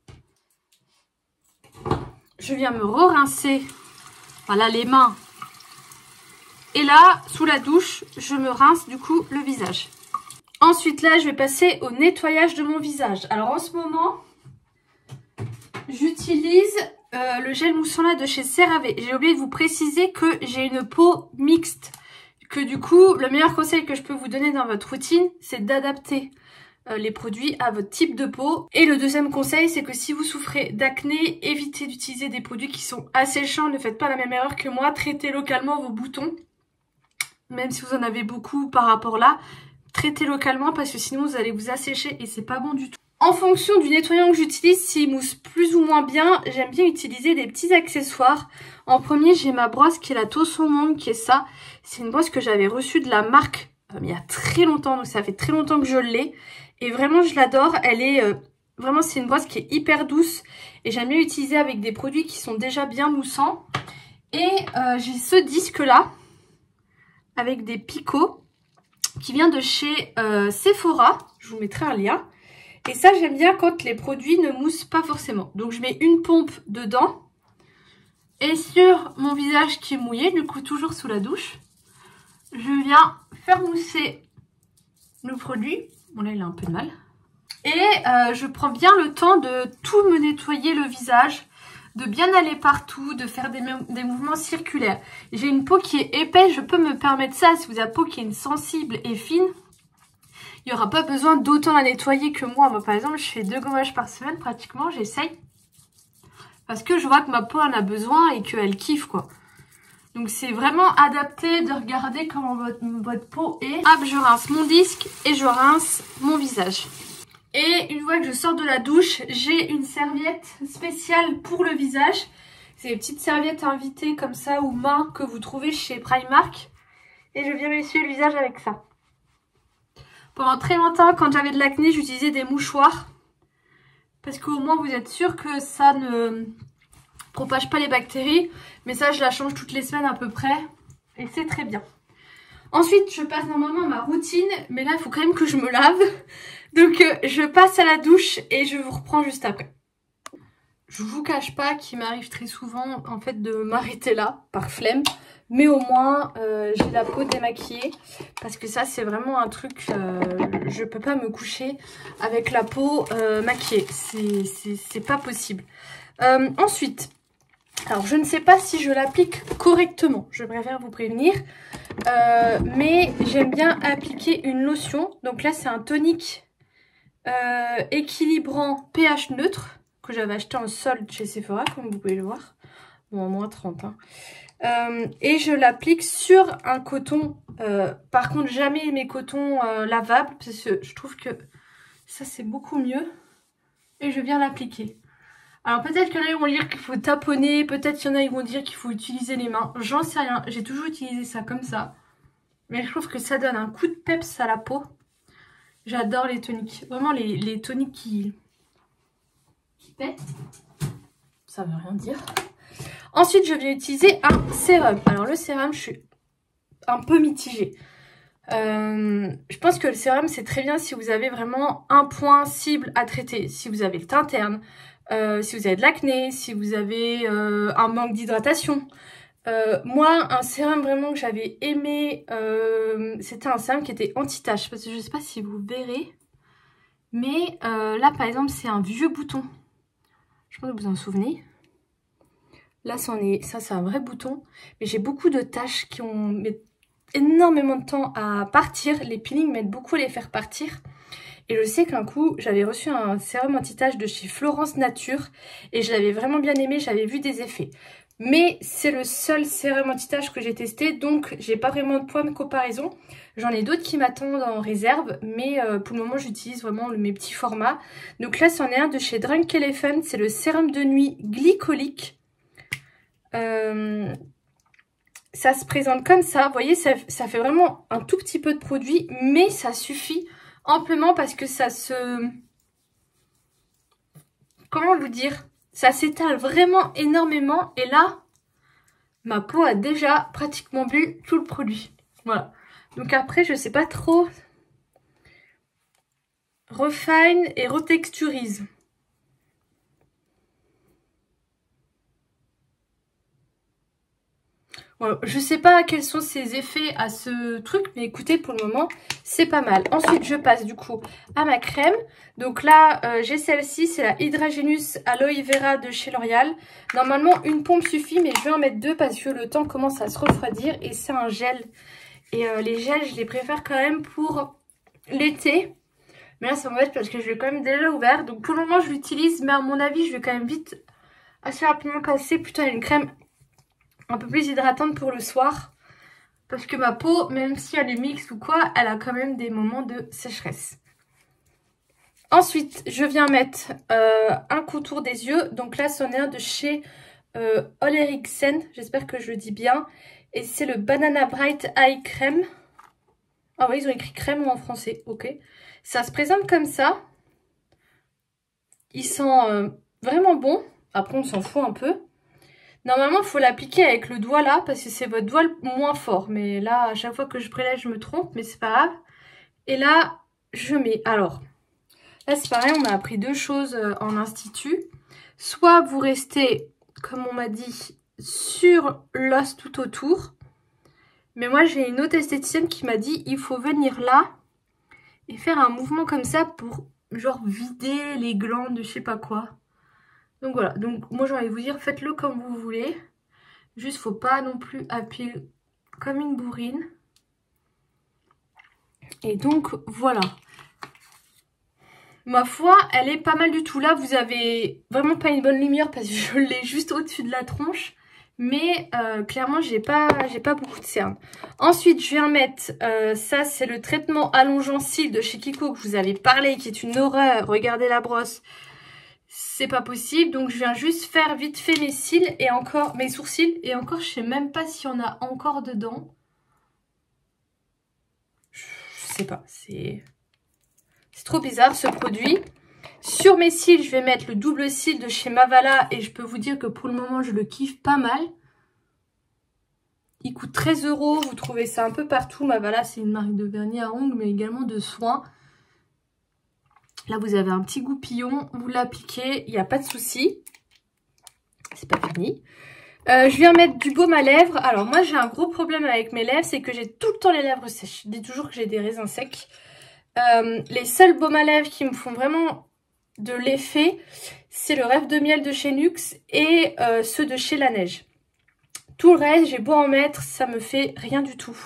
Je viens me re-rincer. Voilà les mains. Et là, sous la douche, je me rince du coup le visage. Ensuite là, je vais passer au nettoyage de mon visage. Alors en ce moment, j'utilise le gel moussant là de chez CeraVe. J'ai oublié de vous préciser que j'ai une peau mixte. Que du coup, le meilleur conseil que je peux vous donner dans votre routine, c'est d'adapter les produits à votre type de peau. Et le deuxième conseil, c'est que si vous souffrez d'acné, évitez d'utiliser des produits qui sont asséchants. Ne faites pas la même erreur que moi. Traitez localement vos boutons. Même si vous en avez beaucoup par rapport là, traitez localement parce que sinon vous allez vous assécher et c'est pas bon du tout. En fonction du nettoyant que j'utilise, s'il mousse plus ou moins bien, j'aime bien utiliser des petits accessoires. En premier, j'ai ma brosse qui est la Tosomong, qui est ça. C'est une brosse que j'avais reçue de la marque il y a très longtemps, donc ça fait très longtemps que je l'ai. Et vraiment, je l'adore. Elle est vraiment, c'est une brosse qui est hyper douce. Et j'aime bien l'utiliser avec des produits qui sont déjà bien moussants. Et j'ai ce disque-là, avec des picots, qui vient de chez Sephora. Je vous mettrai un lien. Et ça, j'aime bien quand les produits ne moussent pas forcément. Donc, je mets une pompe dedans. Et sur mon visage qui est mouillé, du coup, toujours sous la douche, je viens faire mousser le produit. Bon, là, il a un peu de mal. Et je prends bien le temps de tout me nettoyer le visage, de bien aller partout, de faire des mouvements circulaires. J'ai une peau qui est épaisse, je peux me permettre ça. Si vous avez une peau qui est sensible et fine, il n'y aura pas besoin d'autant à nettoyer que moi. Moi, par exemple, je fais 2 gommages par semaine, pratiquement, j'essaye. Parce que je vois que ma peau en a besoin et qu'elle kiffe, quoi. Donc, c'est vraiment adapté de regarder comment votre peau est. Hop, je rince mon disque et je rince mon visage. Et une fois que je sors de la douche, j'ai une serviette spéciale pour le visage. C'est des petites serviettes invitées comme ça ou main que vous trouvez chez Primark. Et je viens m'essuyer le visage avec ça. Pendant très longtemps, quand j'avais de l'acné, j'utilisais des mouchoirs. Parce qu'au moins, vous êtes sûr que ça ne propage pas les bactéries. Mais ça, je la change toutes les semaines à peu près. Et c'est très bien. Ensuite, je passe normalement à ma routine. Mais là, il faut quand même que je me lave. Donc, je passe à la douche et je vous reprends juste après. Je vous cache pas qu'il m'arrive très souvent, en fait, de m'arrêter là, par flemme. Mais au moins, j'ai la peau démaquillée. Parce que ça, c'est vraiment un truc... je peux pas me coucher avec la peau maquillée. C'est pas possible. Ensuite, alors je ne sais pas si je l'applique correctement. Je préfère vous prévenir. Mais j'aime bien appliquer une lotion. Donc là, c'est un tonique équilibrant pH neutre. Que j'avais acheté en solde chez Sephora, comme vous pouvez le voir. Bon, à moins 30, hein. Et je l'applique sur un coton. Par contre, jamais mes cotons lavables. Parce que je trouve que ça, c'est beaucoup mieux. Et je viens l'appliquer. Alors, peut-être qu'il y en a qui vont dire qu'il faut taponner. Peut-être qu'il y en a qui vont dire qu'il faut utiliser les mains. J'en sais rien. J'ai toujours utilisé ça comme ça. Mais je trouve que ça donne un coup de peps à la peau. J'adore les toniques. Vraiment, les toniques qui pètent. Ça veut rien dire. Ensuite, je viens utiliser un sérum. Alors, le sérum, je suis un peu mitigée. Je pense que le sérum, c'est très bien si vous avez vraiment un point cible à traiter. Si vous avez le teint terne, si vous avez de l'acné, si vous avez un manque d'hydratation. Moi, un sérum vraiment que j'avais aimé, c'était un sérum qui était anti-tache. Parce que je ne sais pas si vous verrez. Mais là, par exemple, c'est un vieux bouton. Je pense que vous en souvenez. Là, ça c'est un vrai bouton. Mais j'ai beaucoup de taches qui ont énormément de temps à partir. Les peelings mettent beaucoup à les faire partir. Et je sais qu'un coup, j'avais reçu un sérum anti-tache de chez Florence Nature. Et je l'avais vraiment bien aimé. J'avais vu des effets. Mais c'est le seul sérum anti-tache que j'ai testé. Donc, j'ai pas vraiment de point de comparaison. J'en ai d'autres qui m'attendent en réserve. Mais pour le moment, j'utilise vraiment mes petits formats. Donc là, c'en est un de chez Drunk Elephant. C'est le sérum de nuit glycolique. Ça se présente comme ça, vous voyez, ça fait vraiment un tout petit peu de produit, mais ça suffit amplement parce que ça se... Comment vous dire? Ça s'étale vraiment énormément et là, ma peau a déjà pratiquement bu tout le produit. Voilà. Donc après, je sais pas trop... Refine et retexturise. Je sais pas quels sont ses effets à ce truc, mais écoutez, pour le moment, c'est pas mal. Ensuite, je passe du coup à ma crème. Donc là, j'ai celle-ci, c'est la Hydragenus Aloe Vera de chez L'Oréal. Normalement, une pompe suffit, mais je vais en mettre 2 parce que le temps commence à se refroidir et c'est un gel. Et les gels, je les préfère quand même pour l'été. Mais là, ça m'embête parce que je l'ai quand même déjà ouvert. Donc pour le moment, je l'utilise, mais à mon avis, je vais quand même vite, assez rapidement casser plutôt une crème un peu plus hydratante pour le soir. Parce que ma peau, même si elle est mixte ou quoi, elle a quand même des moments de sécheresse. Ensuite, je viens mettre un contour des yeux. Donc là, c'en est un de chez Olleriksen. J'espère que je le dis bien. Et c'est le Banana Bright Eye Crème. Ah oui, ils ont écrit crème en français. Ok. Ça se présente comme ça. Il sent vraiment bon. Après, on s'en fout un peu. Normalement, il faut l'appliquer avec le doigt là, parce que c'est votre doigt le moins fort. Mais là, à chaque fois que je prélève, je me trompe, mais c'est pas grave. Et là, je mets... Alors, là, c'est pareil, on m'a appris deux choses en institut. Soit vous restez, comme on m'a dit, sur l'os tout autour. Mais moi, j'ai une autre esthéticienne qui m'a dit, il faut venir là et faire un mouvement comme ça pour, genre, vider les glandes de je sais pas quoi. Donc voilà, donc moi j'ai envie de vous dire, faites-le comme vous voulez. Juste, faut pas non plus appuyer comme une bourrine. Et donc, voilà. Ma foi, elle est pas mal du tout. Là, vous avez vraiment pas une bonne lumière parce que je l'ai juste au-dessus de la tronche. Mais clairement, j'ai pas beaucoup de cernes. Ensuite, je viens mettre, ça c'est le traitement allongeant cils de chez Kiko que je vous avais parlé, qui est une horreur. Regardez la brosse. C'est pas possible, donc je viens juste faire vite fait mes cils et encore mes sourcils. Et encore, je sais même pas s'il y en a encore dedans. Je sais pas, c'est trop bizarre ce produit. Sur mes cils, je vais mettre le double cil de chez Mavala et je peux vous dire que pour le moment, je le kiffe pas mal. Il coûte 13 €, vous trouvez ça un peu partout. Mavala, c'est une marque de vernis à ongles, mais également de soins. Là, vous avez un petit goupillon, vous l'appliquez, il n'y a pas de souci. C'est pas fini. Je viens mettre du baume à lèvres. Alors, moi, j'ai un gros problème avec mes lèvres, c'est que j'ai tout le temps les lèvres sèches. Je dis toujours que j'ai des raisins secs. Les seuls baumes à lèvres qui me font vraiment de l'effet, c'est le Rêve de miel de chez Nuxe et ceux de chez La Neige. Tout le reste, j'ai beau en mettre, ça me fait rien du tout.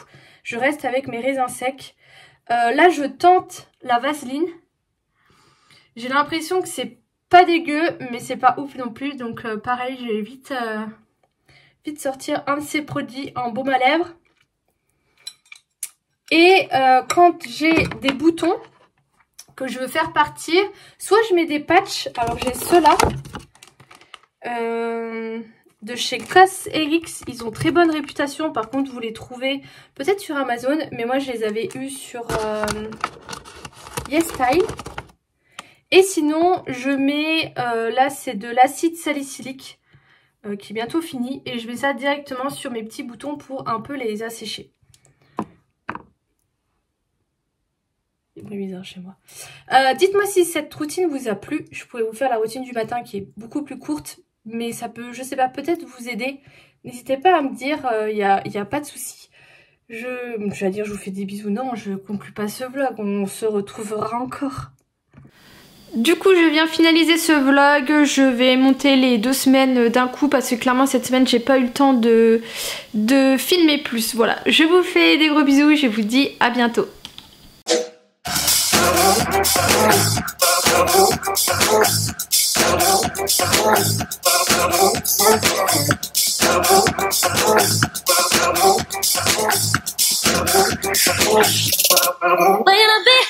Je reste avec mes raisins secs. Là, je tente la Vaseline. J'ai l'impression que c'est pas dégueu, mais c'est pas ouf non plus. Donc pareil, je vais vite sortir un de ces produits en baume à lèvres. Et quand j'ai des boutons que je veux faire partir, soit je mets des patchs. Alors j'ai ceux-là de chez Cosrx. Ils ont très bonne réputation. Par contre, vous les trouvez peut-être sur Amazon. Mais moi, je les avais eus sur YesStyle. Et sinon, je mets, là c'est de l'acide salicylique qui est bientôt fini. Et je mets ça directement sur mes petits boutons pour un peu les assécher. C'est bizarre chez moi. Dites-moi si cette routine vous a plu. Je pourrais vous faire la routine du matin qui est beaucoup plus courte. Mais ça peut, je sais pas, peut-être vous aider. N'hésitez pas à me dire, y a pas de souci. Je vais dire je vous fais des bisous. Non, je conclue pas ce vlog. On se retrouvera encore. Du coup, je viens finaliser ce vlog. Je vais monter les 2 semaines d'un coup parce que clairement cette semaine j'ai pas eu le temps de filmer plus. Voilà, je vous fais des gros bisous. Je vous dis à bientôt. When a bit